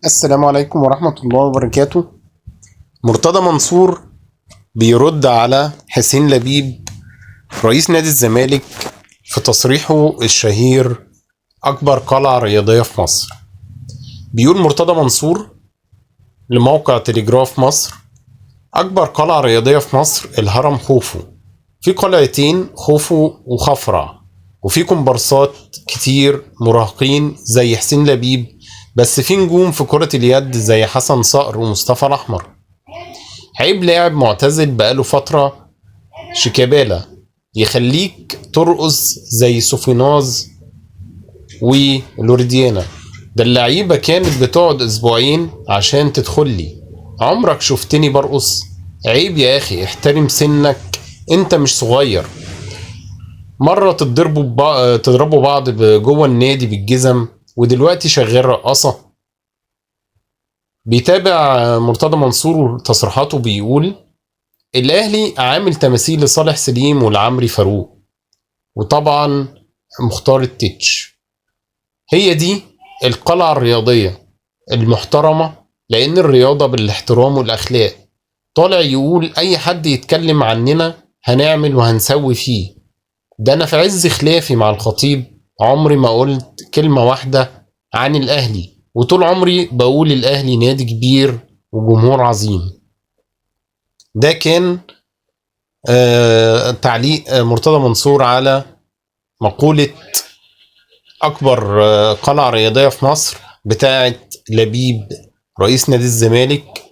السلام عليكم ورحمة الله وبركاته. مرتضى منصور بيرد على حسين لبيب رئيس نادي الزمالك في تصريحه الشهير أكبر قلعة رياضية في مصر. بيقول مرتضى منصور لموقع تليجراف مصر: أكبر قلعة رياضية في مصر الهرم خوفو، في قلعتين خوفو وخفرع، وفي كومبارسات كتير مراهقين زي حسين لبيب، بس في نجوم في كرة اليد زي حسن صقر ومصطفى الأحمر. عيب لاعب معتزل بقاله فترة شيكابالا يخليك ترقص زي سوفيناز ولورديانا. ده اللعيبة كانت بتقعد أسبوعين عشان تدخل لي. عمرك شفتني برقص؟ عيب يا أخي، احترم سنك، انت مش صغير. مرة تضربوا بعض جوه النادي بالجزم، ودلوقتي شغال رقاصة. بيتابع مرتضى منصور تصريحاته بيقول: الاهلي عامل تماثيل لصالح سليم والعمري فاروق، وطبعا مختار التتش. هي دي القلعة الرياضية المحترمة، لان الرياضة بالاحترام والاخلاق. طالع يقول اي حد يتكلم عننا هنعمل وهنسوي فيه. ده انا في عز خلافي مع الخطيب عمري ما قلت كلمة واحدة عن الاهلي، وطول عمري بقول الاهلي نادي كبير وجمهور عظيم. ده كان تعليق مرتضى منصور على مقولة أكبر قلعة رياضية في مصر بتاعة لبيب رئيس نادي الزمالك